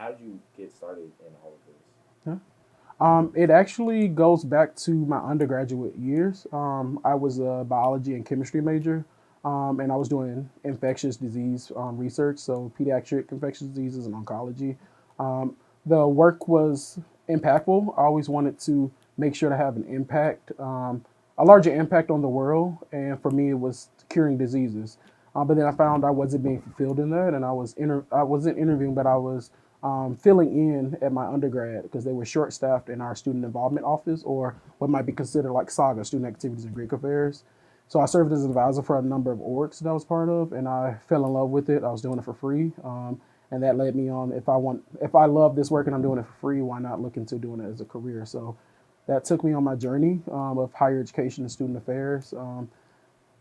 how did you get started in all of this? Yeah. It actually goes back to my undergraduate years. I was a biology and chemistry major, and I was doing infectious disease research, so pediatric infectious diseases and oncology. Um, the work was impactful. I always wanted to make sure to have an impact, a larger impact on the world, and for me, it was curing diseases. But then I found I wasn't being fulfilled in that, and I wasn't interviewing, but I was filling in at my undergrad because they were short staffed in our student involvement office, or what might be considered like SAGA, Student Activities and Greek Affairs. So I served as an advisor for a number of orgs that I was part of, and I fell in love with it. I was doing it for free, and that led me on. If I love this work and I'm doing it for free, why not look into doing it as a career? So that took me on my journey of higher education and student affairs.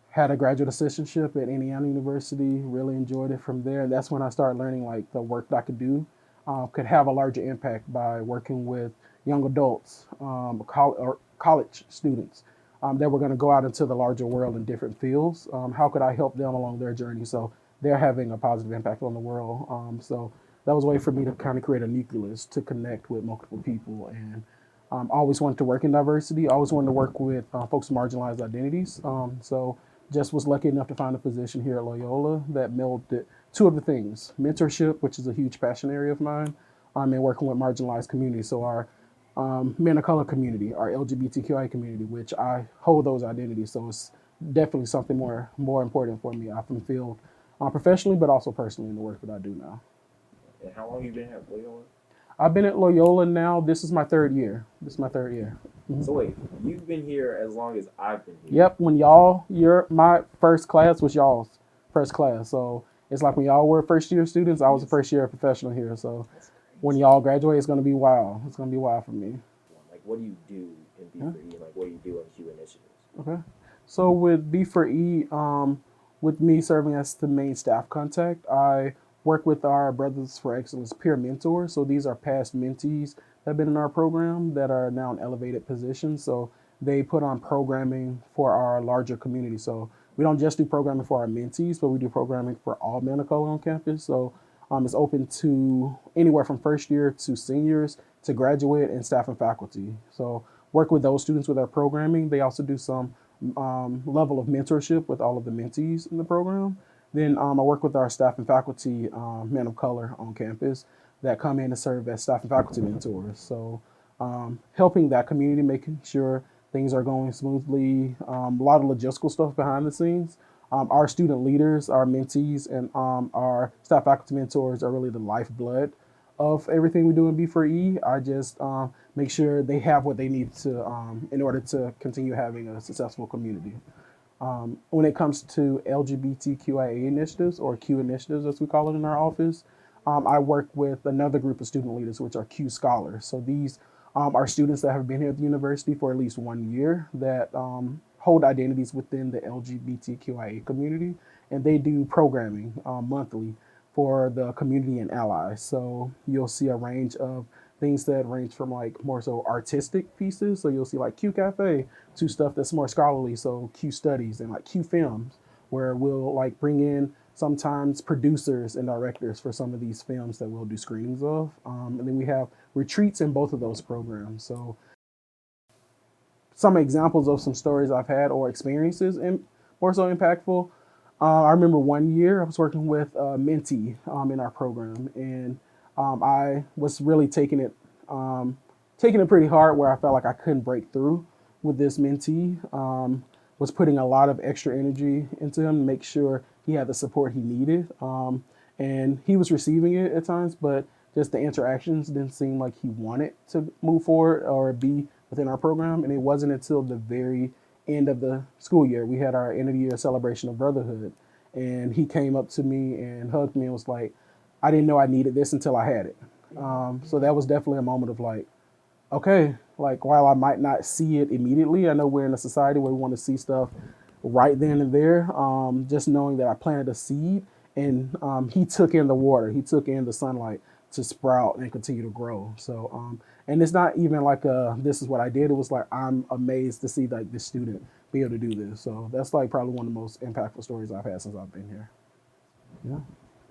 Had a graduate assistantship at Indiana University. Really enjoyed it from there, and that's when I started learning like the work that I could do could have a larger impact by working with young adults, or college students that were going to go out into the larger world in different fields. How could I help them along their journey so they're having a positive impact on the world? So that was a way for me to kind of create a nucleus to connect with multiple people and always wanted to work in diversity. Always wanted to work with folks with marginalized identities. So just was lucky enough to find a position here at Loyola that melded two of the things: mentorship, which is a huge passion area of mine, and working with marginalized communities. So our men of color community, our LGBTQI community, which I hold those identities. So it's definitely something more important for me. I fulfilled professionally, but also personally in the work that I do now. And how long you been at Loyola? I've been at Loyola now. This is my third year. This is my third year. So wait, you've been here as long as I've been here. Yep, my first class was y'all's first class. So it's like when y'all were first year students, I was a Yes. first year professional here. So That's when crazy. y'all graduate, it's gonna be wild. It's gonna be wild for me. Like, what do you do in Yeah. B4E? Like, what do you do in Q initiatives? Okay. So with B4E, with me serving as the main staff contact, I work with our Brothers for Excellence peer mentors. So these are past mentees that have been in our program that are now in elevated positions. So they put on programming for our larger community. So we don't just do programming for our mentees, but we do programming for all men of color on campus. So it's open to anywhere from first year to seniors to graduate and staff and faculty. So work with those students with our programming. They also do some level of mentorship with all of the mentees in the program. Then I work with our staff and faculty men of color on campus that come in to serve as staff and faculty mentors. So helping that community, making sure things are going smoothly, a lot of logistical stuff behind the scenes. Our student leaders, our mentees, and our staff faculty mentors are really the lifeblood of everything we do in B4E. I just make sure they have what they need to in order to continue having a successful community. When it comes to LGBTQIA initiatives, or Q initiatives as we call it in our office, I work with another group of student leaders, which are Q scholars. So these are students that have been here at the university for at least 1 year that hold identities within the LGBTQIA community, and they do programming monthly for the community and allies. So you'll see a range of things that range from like more so artistic pieces. So you'll see like Q Cafe to stuff that's more scholarly. So Q Studies and like Q Films, where we'll like bring in sometimes producers and directors for some of these films that we'll do screenings of. And then we have retreats in both of those programs. So some examples of some stories I've had or experiences and more so impactful. I remember 1 year I was working with Menti in our program, and I was really taking it pretty hard where I felt like I couldn't break through with this mentee. Was putting a lot of extra energy into him to make sure he had the support he needed. And he was receiving it at times, but just the interactions didn't seem like he wanted to move forward or be within our program. And it wasn't until the very end of the school year we had our end of the year celebration of brotherhood, and he came up to me and hugged me and was like, "I didn't know I needed this until I had it." So that was definitely a moment of like, okay, like while I might not see it immediately, I know we're in a society where we want to see stuff right then and there. Just knowing that I planted a seed, and he took in the water, he took in the sunlight to sprout and continue to grow. So, and it's not even like this is what I did. It was like I'm amazed to see like this student be able to do this. So that's like probably one of the most impactful stories I've had since I've been here. Yeah.